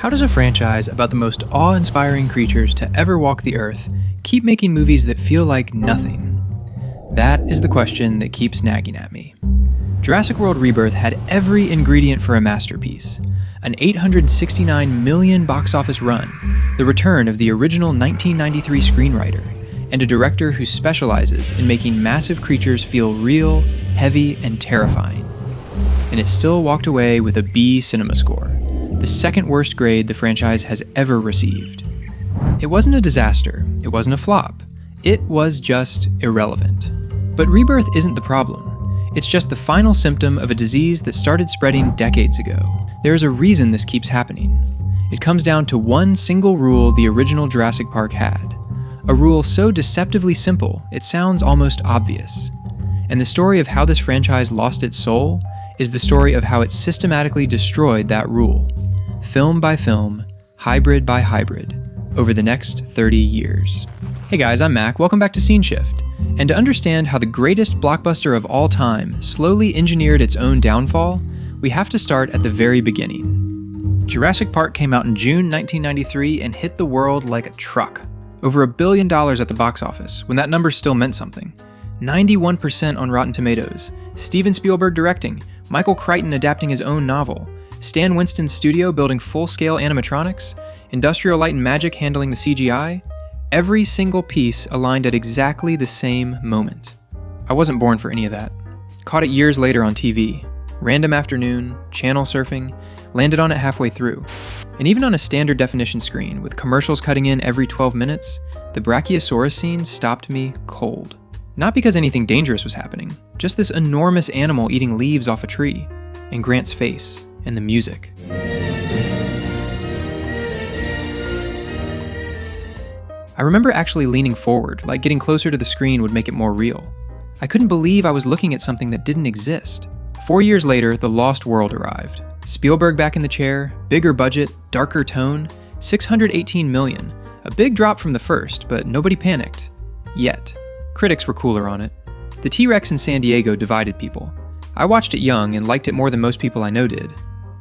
How does a franchise about the most awe-inspiring creatures to ever walk the earth keep making movies that feel like nothing? That is the question that keeps nagging at me. Jurassic World Rebirth had every ingredient for a masterpiece. An $869 million box office run, the return of the original 1993 screenwriter, and a director who specializes in making massive creatures feel real, heavy, and terrifying. And it still walked away with a B cinema score, the second worst grade the franchise has ever received. It wasn't a disaster, it wasn't a flop, it was just irrelevant. But Rebirth isn't the problem. It's just the final symptom of a disease that started spreading decades ago. There is a reason this keeps happening. It comes down to one single rule the original Jurassic Park had. A rule so deceptively simple, it sounds almost obvious. And the story of how this franchise lost its soul is the story of how it systematically destroyed that rule, film by film, hybrid by hybrid, over the next 30 years. Hey guys, I'm Mac, welcome back to Scene Shift. And to understand how the greatest blockbuster of all time slowly engineered its own downfall, we have to start at the very beginning. Jurassic Park came out in June 1993 and hit the world like a truck. Over $1 billion at the box office, when that number still meant something. 91% on Rotten Tomatoes. Steven Spielberg directing, Michael Crichton adapting his own novel, Stan Winston's studio building full-scale animatronics, Industrial Light and Magic handling the CGI. Every single piece aligned at exactly the same moment. I wasn't born for any of that. Caught it years later on TV. Random afternoon, channel surfing, landed on it halfway through. And even on a standard definition screen, with commercials cutting in every 12 minutes, the Brachiosaurus scene stopped me cold. Not because anything dangerous was happening, just this enormous animal eating leaves off a tree, and Grant's face, and the music. I remember actually leaning forward, like getting closer to the screen would make it more real. I couldn't believe I was looking at something that didn't exist. 4 years later, The Lost World arrived. Spielberg back in the chair, bigger budget, darker tone, $618 million. A big drop from the first, but nobody panicked. Yet. Critics were cooler on it. The T-Rex in San Diego divided people. I watched it young and liked it more than most people I know did.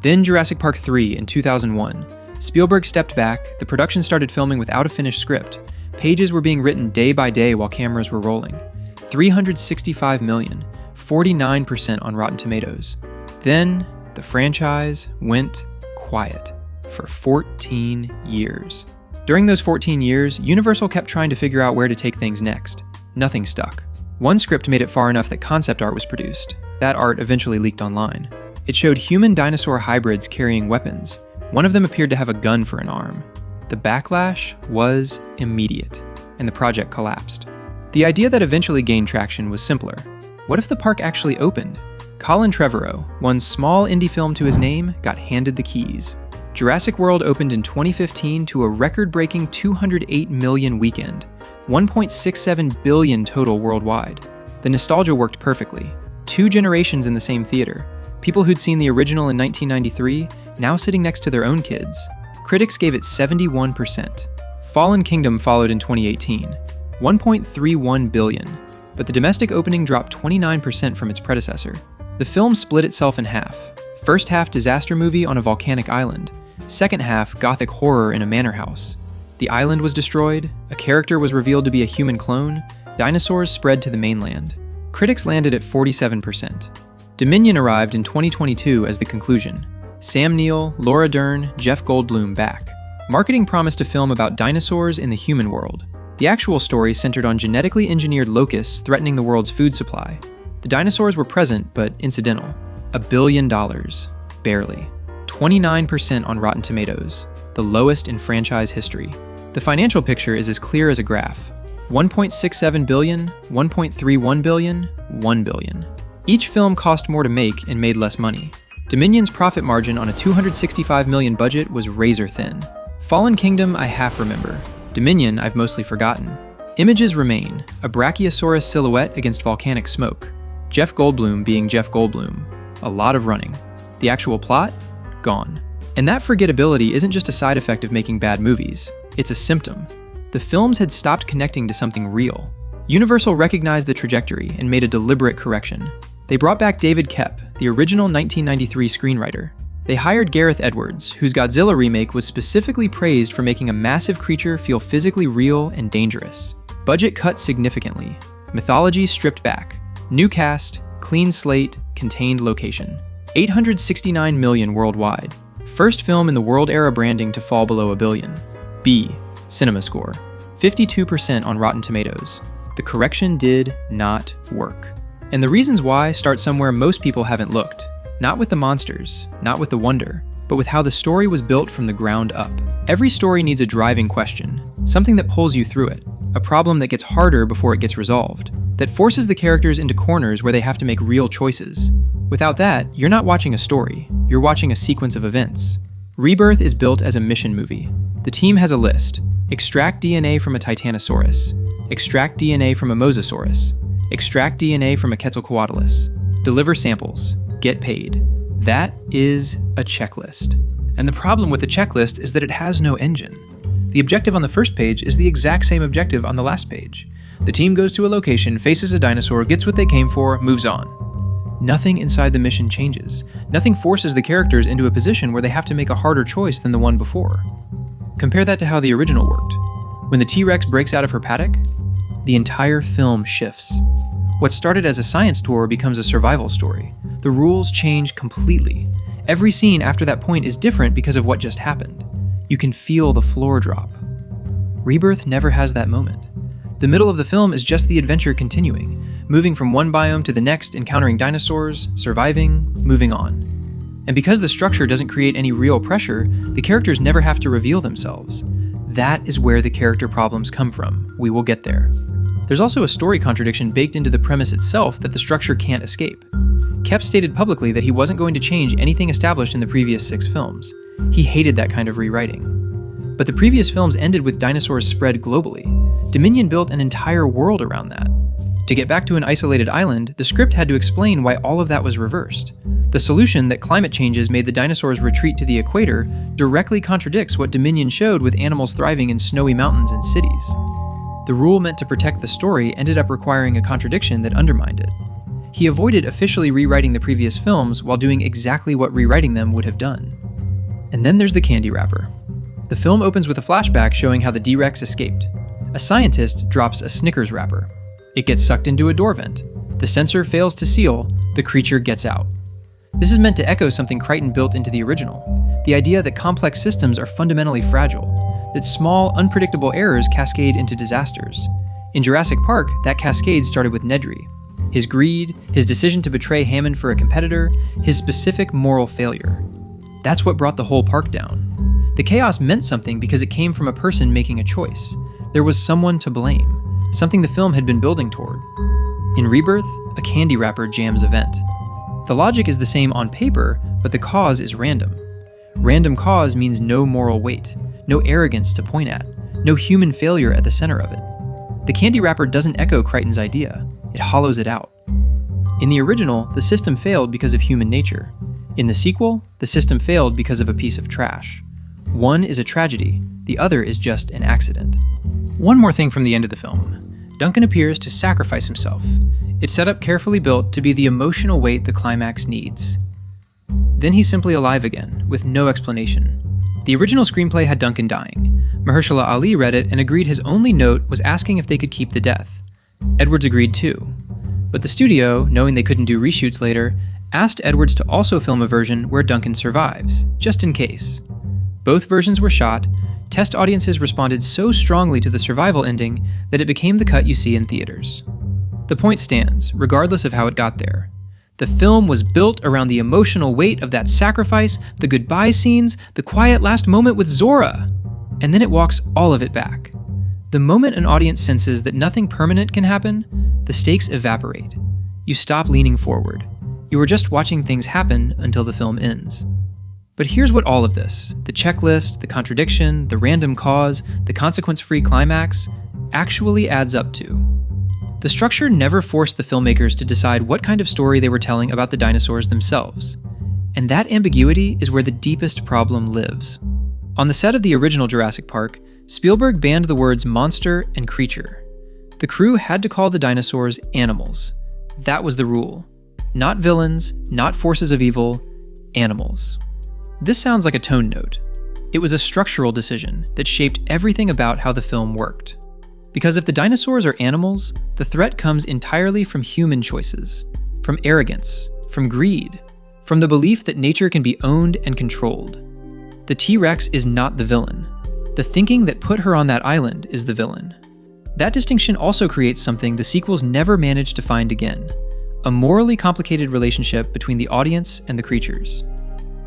Then Jurassic Park 3 in 2001. Spielberg stepped back, the production started filming without a finished script. Pages were being written day by day while cameras were rolling. $365 million, 49% on Rotten Tomatoes. Then, the franchise went quiet for 14 years. During those 14 years, Universal kept trying to figure out where to take things next. Nothing stuck. One script made it far enough that concept art was produced. That art eventually leaked online. It showed human dinosaur hybrids carrying weapons. One of them appeared to have a gun for an arm. The backlash was immediate, and the project collapsed. The idea that eventually gained traction was simpler. What if the park actually opened? Colin Trevorrow, one small indie film to his name, got handed the keys. Jurassic World opened in 2015 to a record-breaking 208 million weekend, 1.67 billion total worldwide. The nostalgia worked perfectly. 2 generations in the same theater. People who'd seen the original in 1993, now sitting next to their own kids. Critics gave it 71%. Fallen Kingdom followed in 2018, 1.31 billion, but the domestic opening dropped 29% from its predecessor. The film split itself in half. First half disaster movie on a volcanic island, second half gothic horror in a manor house. The island was destroyed, a character was revealed to be a human clone, dinosaurs spread to the mainland. Critics landed at 47%. Dominion arrived in 2022 as the conclusion. Sam Neill, Laura Dern, Jeff Goldblum back. Marketing promised a film about dinosaurs in the human world. The actual story centered on genetically engineered locusts threatening the world's food supply. The dinosaurs were present, but incidental. $1 billion. Barely. 29% on Rotten Tomatoes, the lowest in franchise history. The financial picture is as clear as a graph. 1.67 billion, 1.31 billion, 1 billion. Each film cost more to make and made less money. Dominion's profit margin on a $265 million budget was razor thin. Fallen Kingdom I half remember. Dominion I've mostly forgotten. Images remain, a Brachiosaurus silhouette against volcanic smoke. Jeff Goldblum being Jeff Goldblum. A lot of running. The actual plot? Gone. And that forgettability isn't just a side effect of making bad movies, it's a symptom. The films had stopped connecting to something real. Universal recognized the trajectory and made a deliberate correction. They brought back David Koepp, the original 1993 screenwriter. They hired Gareth Edwards, whose Godzilla remake was specifically praised for making a massive creature feel physically real and dangerous. Budget cut significantly. Mythology stripped back. New cast, clean slate, contained location. $869 million worldwide. First film in the world-era branding to fall below $1 billion. B. Cinema score. 52% on Rotten Tomatoes. The correction did not work. And the reasons why start somewhere most people haven't looked. Not with the monsters, not with the wonder, but with how the story was built from the ground up. Every story needs a driving question, something that pulls you through it, a problem that gets harder before it gets resolved, that forces the characters into corners where they have to make real choices. Without that, you're not watching a story, you're watching a sequence of events. Rebirth is built as a mission movie. The team has a list. Extract DNA from a Titanosaurus. Extract DNA from a Mosasaurus. Extract DNA from a Quetzalcoatlus. Deliver samples. Get paid. That is a checklist. And the problem with the checklist is that it has no engine. The objective on the first page is the exact same objective on the last page. The team goes to a location, faces a dinosaur, gets what they came for, moves on. Nothing inside the mission changes. Nothing forces the characters into a position where they have to make a harder choice than the one before. Compare that to how the original worked. When the T-Rex breaks out of her paddock, the entire film shifts. What started as a science tour becomes a survival story. The rules change completely. Every scene after that point is different because of what just happened. You can feel the floor drop. Rebirth never has that moment. The middle of the film is just the adventure continuing, moving from one biome to the next, encountering dinosaurs, surviving, moving on. And because the structure doesn't create any real pressure, the characters never have to reveal themselves. That is where the character problems come from. We will get there. There's also a story contradiction baked into the premise itself that the structure can't escape. Koepp stated publicly that he wasn't going to change anything established in the previous 6 films. He hated that kind of rewriting. But the previous films ended with dinosaurs spread globally. Dominion built an entire world around that. To get back to an isolated island, the script had to explain why all of that was reversed. The solution that climate changes made the dinosaurs retreat to the equator directly contradicts what Dominion showed with animals thriving in snowy mountains and cities. The rule meant to protect the story ended up requiring a contradiction that undermined it. He avoided officially rewriting the previous films while doing exactly what rewriting them would have done. And then there's the candy wrapper. The film opens with a flashback showing how the D-Rex escaped. A scientist drops a Snickers wrapper. It gets sucked into a door vent. The sensor fails to seal, the creature gets out. This is meant to echo something Crichton built into the original, the idea that complex systems are fundamentally fragile, that small, unpredictable errors cascade into disasters. In Jurassic Park, that cascade started with Nedry. His greed, his decision to betray Hammond for a competitor, his specific moral failure. That's what brought the whole park down. The chaos meant something because it came from a person making a choice. There was someone to blame, something the film had been building toward. In Rebirth, a candy wrapper jams a vent. The logic is the same on paper, but the cause is random. Random cause means no moral weight, no arrogance to point at, no human failure at the center of it. The candy wrapper doesn't echo Crichton's idea, it hollows it out. In the original, the system failed because of human nature. In the sequel, the system failed because of a piece of trash. One is a tragedy, the other is just an accident. One more thing from the end of the film. Duncan appears to sacrifice himself. It's set up carefully built to be the emotional weight the climax needs. Then he's simply alive again, with no explanation. The original screenplay had Duncan dying. Mahershala Ali read it and agreed his only note was asking if they could keep the death. Edwards agreed too. But the studio, knowing they couldn't do reshoots later, asked Edwards to also film a version where Duncan survives, just in case. Both versions were shot. Test audiences responded so strongly to the survival ending that it became the cut you see in theaters. The point stands, regardless of how it got there. The film was built around the emotional weight of that sacrifice, the goodbye scenes, the quiet last moment with Zora. And then it walks all of it back. The moment an audience senses that nothing permanent can happen, the stakes evaporate. You stop leaning forward. You are just watching things happen until the film ends. But here's what all of this, the checklist, the contradiction, the random cause, the consequence-free climax, actually adds up to. The structure never forced the filmmakers to decide what kind of story they were telling about the dinosaurs themselves. And that ambiguity is where the deepest problem lives. On the set of the original Jurassic Park, Spielberg banned the words monster and creature. The crew had to call the dinosaurs animals. That was the rule. Not villains, not forces of evil, animals. This sounds like a tone note. It was a structural decision that shaped everything about how the film worked. Because if the dinosaurs are animals, the threat comes entirely from human choices, from arrogance, from greed, from the belief that nature can be owned and controlled. The T-Rex is not the villain. The thinking that put her on that island is the villain. That distinction also creates something the sequels never managed to find again: a morally complicated relationship between the audience and the creatures.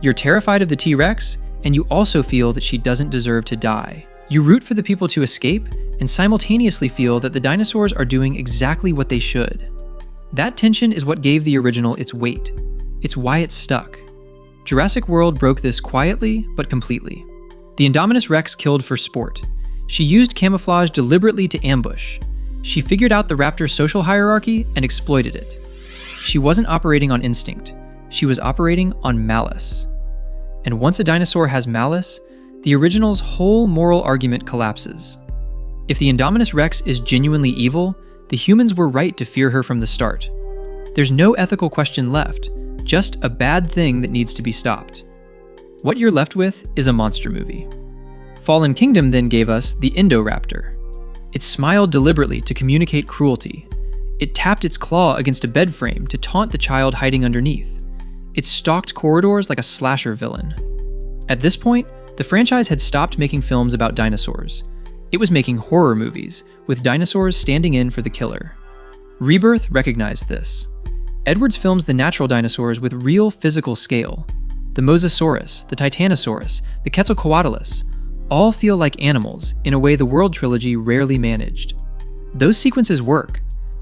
You're terrified of the T-Rex, and you also feel that she doesn't deserve to die. You root for the people to escape, and simultaneously feel that the dinosaurs are doing exactly what they should. That tension is what gave the original its weight. It's why it stuck. Jurassic World broke this quietly, but completely. The Indominus Rex killed for sport. She used camouflage deliberately to ambush. She figured out the raptor's social hierarchy and exploited it. She wasn't operating on instinct. She was operating on malice. And once a dinosaur has malice, the original's whole moral argument collapses. If the Indominus Rex is genuinely evil, the humans were right to fear her from the start. There's no ethical question left, just a bad thing that needs to be stopped. What you're left with is a monster movie. Fallen Kingdom then gave us the Indoraptor. It smiled deliberately to communicate cruelty. It tapped its claw against a bed frame to taunt the child hiding underneath. It stalked corridors like a slasher villain. At this point, the franchise had stopped making films about dinosaurs. It was making horror movies, with dinosaurs standing in for the killer. Rebirth recognized this. Edwards films the natural dinosaurs with real physical scale. The Mosasaurus, the Titanosaurus, the Quetzalcoatlus, all feel like animals in a way the World trilogy rarely managed. Those sequences work.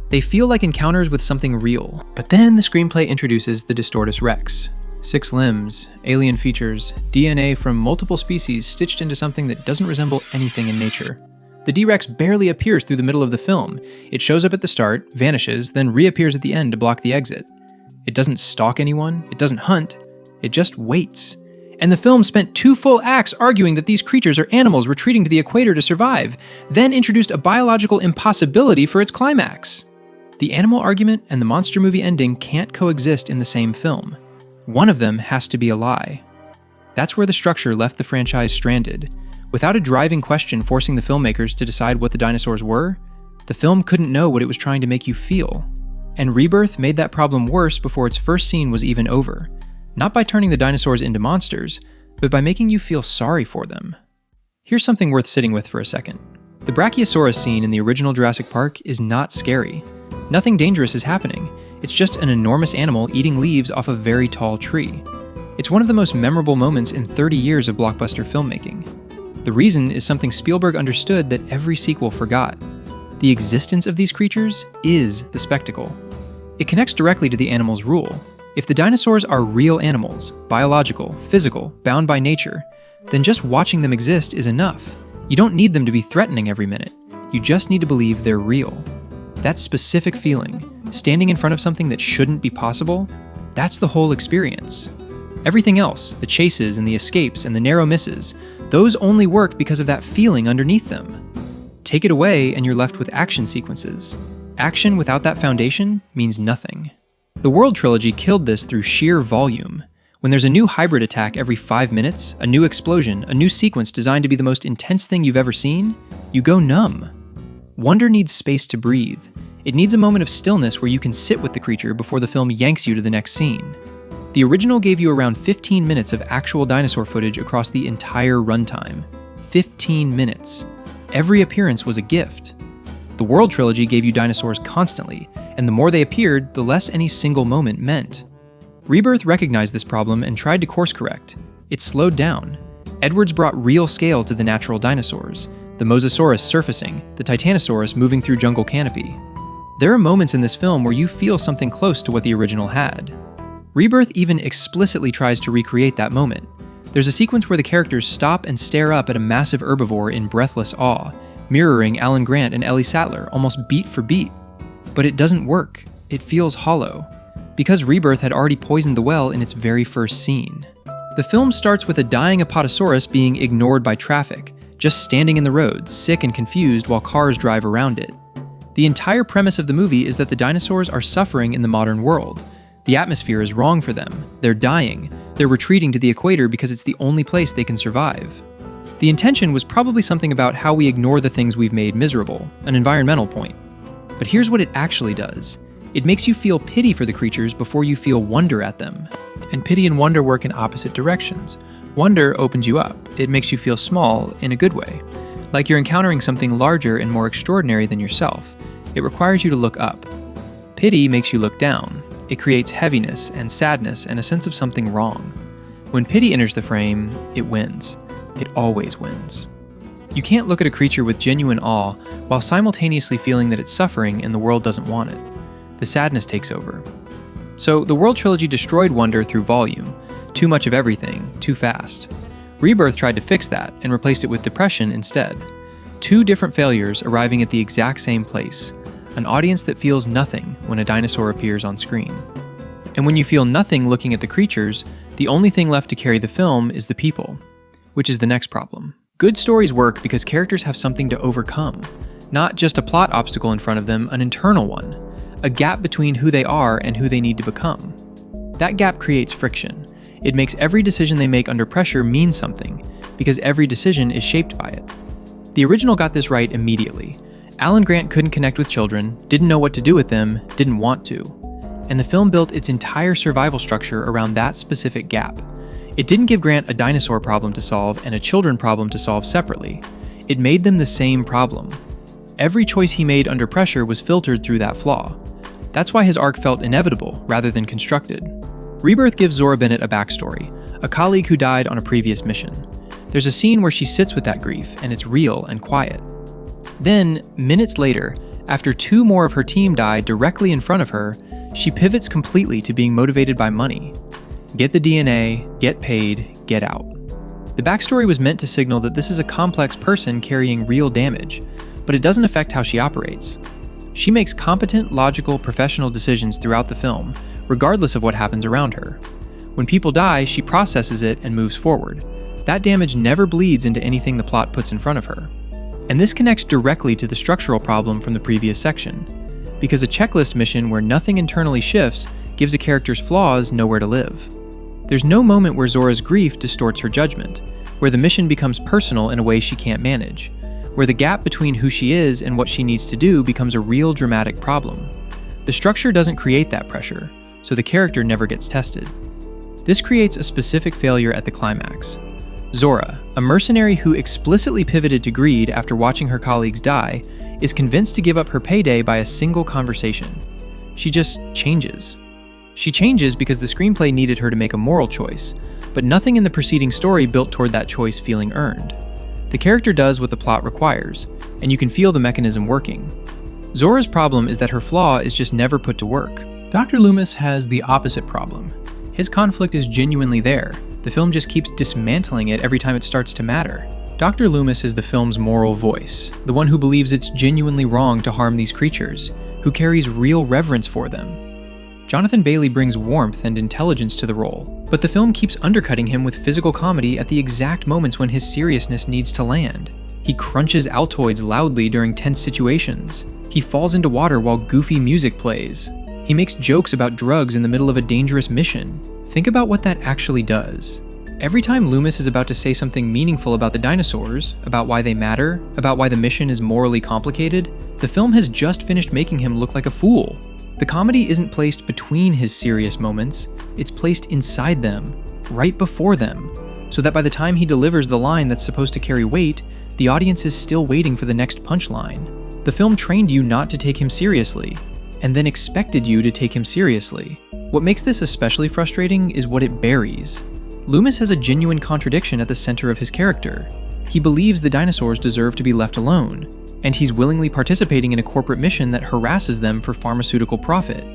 They feel like encounters with something real. But then the screenplay introduces the Distortus Rex. 6 limbs, alien features, DNA from multiple species stitched into something that doesn't resemble anything in nature. The D-Rex barely appears through the middle of the film. It shows up at the start, vanishes, then reappears at the end to block the exit. It doesn't stalk anyone, it doesn't hunt, it just waits. And the film spent 2 full acts arguing that these creatures are animals retreating to the equator to survive, then introduced a biological impossibility for its climax. The animal argument and the monster movie ending can't coexist in the same film. One of them has to be a lie. That's where the structure left the franchise stranded. Without a driving question forcing the filmmakers to decide what the dinosaurs were, the film couldn't know what it was trying to make you feel. And Rebirth made that problem worse before its first scene was even over. Not by turning the dinosaurs into monsters, but by making you feel sorry for them. Here's something worth sitting with for a second. The Brachiosaurus scene in the original Jurassic Park is not scary. Nothing dangerous is happening. It's just an enormous animal eating leaves off a very tall tree. It's one of the most memorable moments in 30 years of blockbuster filmmaking. The reason is something Spielberg understood that every sequel forgot. The existence of these creatures is the spectacle. It connects directly to the animal's rule. If the dinosaurs are real animals, biological, physical, bound by nature, then just watching them exist is enough. You don't need them to be threatening every minute. You just need to believe they're real. That specific feeling, standing in front of something that shouldn't be possible, that's the whole experience. Everything else, the chases and the escapes and the narrow misses, those only work because of that feeling underneath them. Take it away and you're left with action sequences. Action without that foundation means nothing. The World trilogy killed this through sheer volume. When there's a new hybrid attack every 5 minutes, a new explosion, a new sequence designed to be the most intense thing you've ever seen, you go numb. Wonder needs space to breathe. It needs a moment of stillness where you can sit with the creature before the film yanks you to the next scene. The original gave you around 15 minutes of actual dinosaur footage across the entire runtime. 15 minutes. Every appearance was a gift. The World trilogy gave you dinosaurs constantly, and the more they appeared, the less any single moment meant. Rebirth recognized this problem and tried to course correct. It slowed down. Edwards brought real scale to the natural dinosaurs, the Mosasaurus surfacing, the Titanosaurus moving through jungle canopy. There are moments in this film where you feel something close to what the original had. Rebirth even explicitly tries to recreate that moment. There's a sequence where the characters stop and stare up at a massive herbivore in breathless awe, mirroring Alan Grant and Ellie Sattler almost beat for beat. But it doesn't work. It feels hollow. Because Rebirth had already poisoned the well in its very first scene. The film starts with a dying Apatosaurus being ignored by traffic, just standing in the road, sick and confused while cars drive around it. The entire premise of the movie is that the dinosaurs are suffering in the modern world. The atmosphere is wrong for them. They're dying. They're retreating to the equator because it's the only place they can survive. The intention was probably something about how we ignore the things we've made miserable, an environmental point. But here's what it actually does. It makes you feel pity for the creatures before you feel wonder at them. And pity and wonder work in opposite directions. Wonder opens you up. It makes you feel small in a good way, like you're encountering something larger and more extraordinary than yourself. It requires you to look up. Pity makes you look down. It creates heaviness and sadness and a sense of something wrong. When pity enters the frame, it wins. It always wins. You can't look at a creature with genuine awe while simultaneously feeling that it's suffering and the world doesn't want it. The sadness takes over. So the World Trilogy destroyed wonder through volume. Too much of everything, too fast. Rebirth tried to fix that and replaced it with depression instead. Two different failures arriving at the exact same place. An audience that feels nothing when a dinosaur appears on screen. And when you feel nothing looking at the creatures, the only thing left to carry the film is the people, which is the next problem. Good stories work because characters have something to overcome. Not just a plot obstacle in front of them, an internal one. A gap between who they are and who they need to become. That gap creates friction. It makes every decision they make under pressure mean something, because every decision is shaped by it. The original got this right immediately. Alan Grant couldn't connect with children, didn't know what to do with them, didn't want to. And the film built its entire survival structure around that specific gap. It didn't give Grant a dinosaur problem to solve and a children problem to solve separately. It made them the same problem. Every choice he made under pressure was filtered through that flaw. That's why his arc felt inevitable rather than constructed. Rebirth gives Zora Bennett a backstory, a colleague who died on a previous mission. There's a scene where she sits with that grief, and it's real and quiet. Then, minutes later, after two more of her team die directly in front of her, she pivots completely to being motivated by money. Get the DNA, get paid, get out. The backstory was meant to signal that this is a complex person carrying real damage, but it doesn't affect how she operates. She makes competent, logical, professional decisions throughout the film, regardless of what happens around her. When people die, she processes it and moves forward. That damage never bleeds into anything the plot puts in front of her. And this connects directly to the structural problem from the previous section, because a checklist mission where nothing internally shifts gives a character's flaws nowhere to live. There's no moment where Zora's grief distorts her judgment, where the mission becomes personal in a way she can't manage, where the gap between who she is and what she needs to do becomes a real dramatic problem. The structure doesn't create that pressure, so the character never gets tested. This creates a specific failure at the climax. Zora, a mercenary who explicitly pivoted to greed after watching her colleagues die, is convinced to give up her payday by a single conversation. She just changes. She changes because the screenplay needed her to make a moral choice, but nothing in the preceding story built toward that choice feeling earned. The character does what the plot requires, and you can feel the mechanism working. Zora's problem is that her flaw is just never put to work. Dr. Loomis has the opposite problem. His conflict is genuinely there. The film just keeps dismantling it every time it starts to matter. Dr. Loomis is the film's moral voice, the one who believes it's genuinely wrong to harm these creatures, who carries real reverence for them. Jonathan Bailey brings warmth and intelligence to the role, but the film keeps undercutting him with physical comedy at the exact moments when his seriousness needs to land. He crunches Altoids loudly during tense situations. He falls into water while goofy music plays. He makes jokes about drugs in the middle of a dangerous mission. Think about what that actually does. Every time Loomis is about to say something meaningful about the dinosaurs, about why they matter, about why the mission is morally complicated, the film has just finished making him look like a fool. The comedy isn't placed between his serious moments, it's placed inside them, right before them, so that by the time he delivers the line that's supposed to carry weight, the audience is still waiting for the next punchline. The film trained you not to take him seriously, and then expected you to take him seriously. What makes this especially frustrating is what it buries. Loomis has a genuine contradiction at the center of his character. He believes the dinosaurs deserve to be left alone, and he's willingly participating in a corporate mission that harasses them for pharmaceutical profit.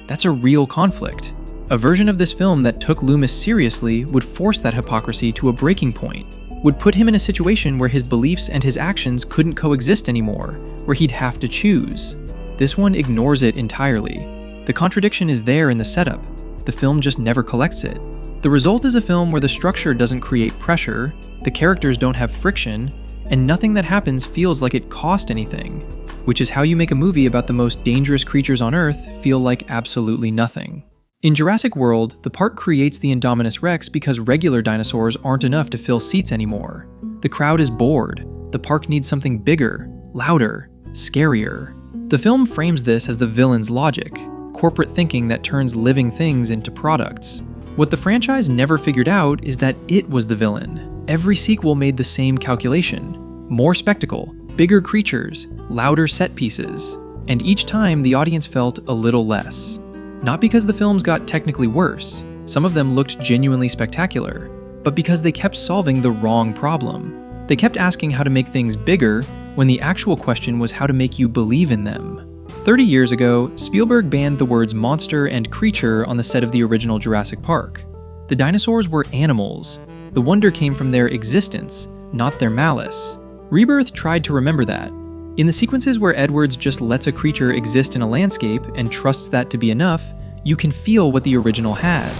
That's a real conflict. A version of this film that took Loomis seriously would force that hypocrisy to a breaking point, would put him in a situation where his beliefs and his actions couldn't coexist anymore, where he'd have to choose. This one ignores it entirely. The contradiction is there in the setup. The film just never collects it. The result is a film where the structure doesn't create pressure, the characters don't have friction, and nothing that happens feels like it cost anything, which is how you make a movie about the most dangerous creatures on Earth feel like absolutely nothing. In Jurassic World, the park creates the Indominus Rex because regular dinosaurs aren't enough to fill seats anymore. The crowd is bored. The park needs something bigger, louder, scarier. The film frames this as the villain's logic, corporate thinking that turns living things into products. What the franchise never figured out is that it was the villain. Every sequel made the same calculation. More spectacle, bigger creatures, louder set pieces. And each time the audience felt a little less. Not because the films got technically worse, some of them looked genuinely spectacular, but because they kept solving the wrong problem. They kept asking how to make things bigger when the actual question was how to make you believe in them. 30 years ago, Spielberg banned the words monster and creature on the set of the original Jurassic Park. The dinosaurs were animals. The wonder came from their existence, not their malice. Rebirth tried to remember that. In the sequences where Edwards just lets a creature exist in a landscape and trusts that to be enough, you can feel what the original had.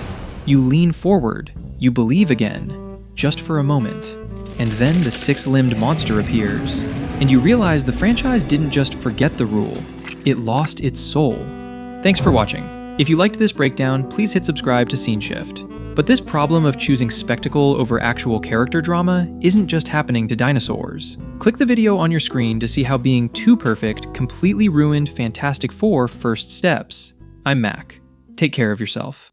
You lean forward, you believe again, just for a moment. And then the six-limbed monster appears. And you realize the franchise didn't just forget the rule, it lost its soul. Thanks for watching. If you liked this breakdown, please hit subscribe to Scene Shift. But this problem of choosing spectacle over actual character drama isn't just happening to dinosaurs. Click the video on your screen to see how being too perfect completely ruined Fantastic Four First Steps. I'm Mac. Take care of yourself.